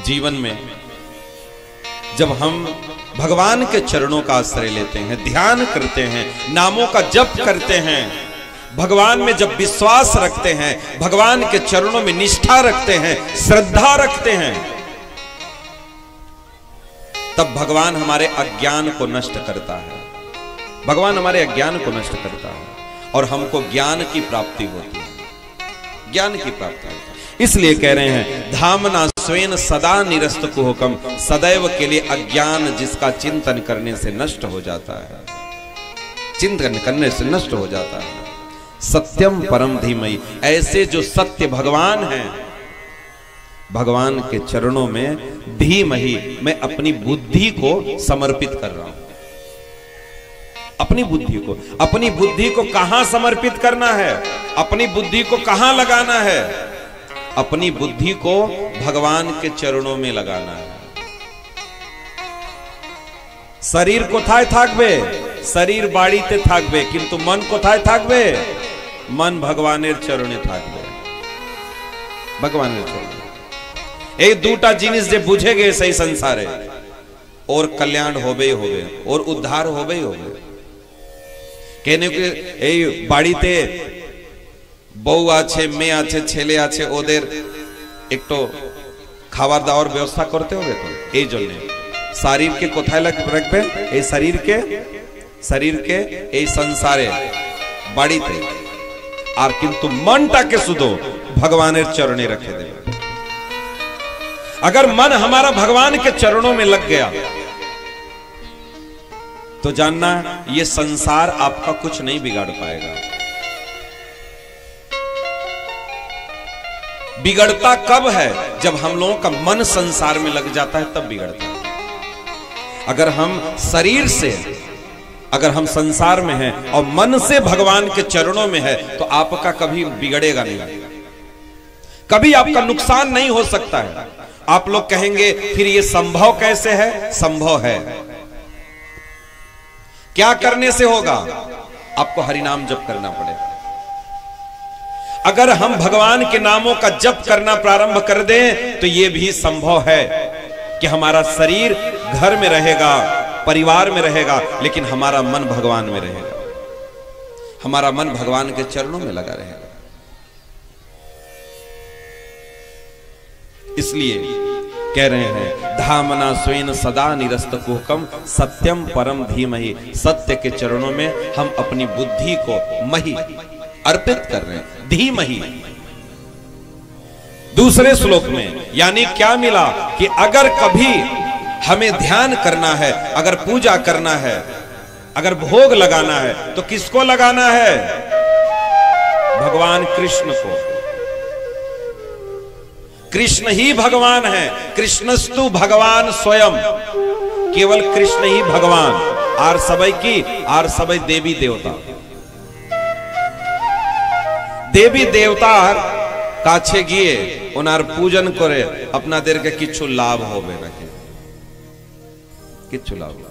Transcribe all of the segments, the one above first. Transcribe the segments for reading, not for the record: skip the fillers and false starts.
जीवन में जब हम भगवान के चरणों का आश्रय लेते हैं, ध्यान करते हैं, नामों का जप करते हैं, भगवान में जब विश्वास रखते हैं, भगवान के चरणों में निष्ठा रखते हैं, श्रद्धा रखते हैं, तब भगवान हमारे अज्ञान को नष्ट करता है। भगवान हमारे अज्ञान को नष्ट करता है और हमको ज्ञान की प्राप्ति होती है, ज्ञान की प्राप्ति होती है। इसलिए कह रहे हैं धामना स्वेन सदा निरस्त कुहकम, सदैव के लिए अज्ञान जिसका चिंतन करने से नष्ट हो जाता है, चिंतन करने से नष्ट हो जाता है। सत्यम परम धीमहि, ऐसे जो सत्य भगवान हैं, भगवान के चरणों में धीमहि, मैं अपनी बुद्धि को समर्पित कर रहा हूं। अपनी बुद्धि को कहां समर्पित करना है, अपनी बुद्धि को कहां लगाना है? अपनी बुद्धि को भगवान के चरणों में लगाना है। शरीर कोथाय थाकबे, शरीर बाड़ीते थाकबे, किंतु मन कोथाय थाकबे, मन भगवानेर चरणे थाकबे, भगवानेर चरणे। এই দুটা জিনিস যে বুঝে গেছে এই সংসারে, और कल्याण होबे होबे और उद्धार होबे होबे। कहने के এই বাড়িতে বউ আছে, মেয়ে আছে, ছেলে আছে, ওদের একটু খাবার দাওয়ার ব্যবস্থা করতে হবে। তো এই জন্য শরীরকে কোথায় রাখবেন? এই শরীরকে এই সংসারে বাড়িতে, আর কিন্তু মনটাকে শুধু ভগবানের চরণে রেখে দেবেন। अगर मन हमारा भगवान के चरणों में लग गया तो जानना ये संसार आपका कुछ नहीं बिगाड़ पाएगा। बिगड़ता कब है? जब हम लोगों का मन संसार में लग जाता है, तब बिगड़ता है। अगर हम शरीर से, अगर हम संसार में हैं और मन से भगवान के चरणों में है, तो आपका कभी बिगड़ेगा नहीं, कभी आपका नुकसान नहीं हो सकता है। आप लोग कहेंगे फिर ये संभव कैसे है? संभव है। क्या करने से होगा? आपको हरिनाम जप करना पड़ेगा। अगर हम भगवान के नामों का जप करना प्रारंभ कर दें तो यह भी संभव है कि हमारा शरीर घर में रहेगा, परिवार में रहेगा, लेकिन हमारा मन भगवान में रहेगा, हमारा मन भगवान के चरणों में लगा रहेगा। इसलिए कह रहे हैं धामना स्वेन सदा निरस्त कुहकम, सत्यम परम धीमहि, सत्य के चरणों में हम अपनी बुद्धि को मही अर्पित कर रहे हैं, धीमहि। दूसरे श्लोक में यानी क्या मिला कि अगर कभी हमें ध्यान करना है, अगर पूजा करना है, अगर भोग लगाना है, तो किसको लगाना है? भगवान कृष्ण को। कृष्ण ही भगवान है, कृष्णस्तु भगवान स्वयं, केवल कृष्ण ही भगवान, आर सबई की आर सबई देवी देवता। देवी देवता काछे गिए उनार पूजन करे अपनादेर के किच्छु लाभ होबे नाकि, किच्छु लाभ।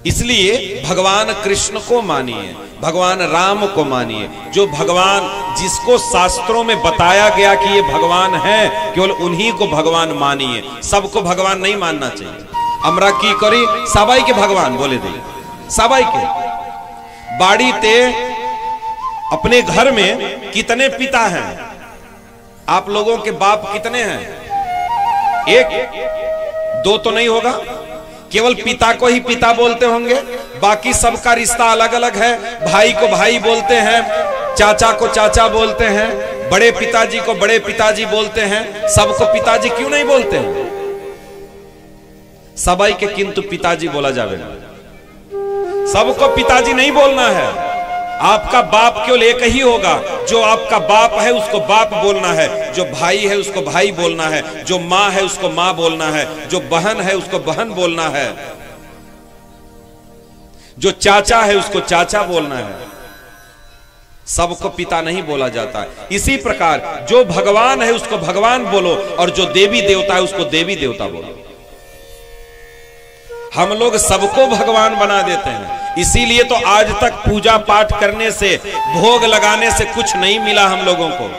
इसलिए भगवान कृष्ण को मानिए, भगवान राम को मानिए, जो भगवान जिसको शास्त्रों में बताया गया कि ये भगवान है, केवल उन्हीं को भगवान मानिए, सबको भगवान नहीं मानना चाहिए। अमरा की करी सबाई के भगवान बोले दे, सबाई के बाड़ी ते अपने घर में कितने पिता हैं? आप लोगों के बाप कितने हैं? एक दो तो नहीं होगा, केवल पिता को ही पिता बोलते होंगे, बाकी सबका रिश्ता अलग अलग है। भाई को भाई बोलते हैं, चाचा को चाचा बोलते हैं, बड़े पिताजी को बड़े पिताजी बोलते हैं, सबको पिताजी क्यों नहीं बोलते हैं? सबाई के किंतु पिताजी बोला जाएगा, सबको पिताजी नहीं बोलना है। आपका बाप केवल एक ही होगा, जो आपका बाप है उसको बाप बोलना है, जो भाई है उसको भाई बोलना है, जो माँ है उसको माँ बोलना है, जो बहन है उसको बहन बोलना है, जो चाचा है उसको चाचा बोलना है। सबको पिता नहीं बोला जाता है। इसी प्रकार जो भगवान है उसको भगवान बोलो, और जो देवी देवता है उसको देवी देवता बोलो। हम लोग सबको भगवान बना देते हैं, इसीलिए तो आज तक पूजा पाठ करने से, भोग लगाने से कुछ नहीं मिला हम लोगों को।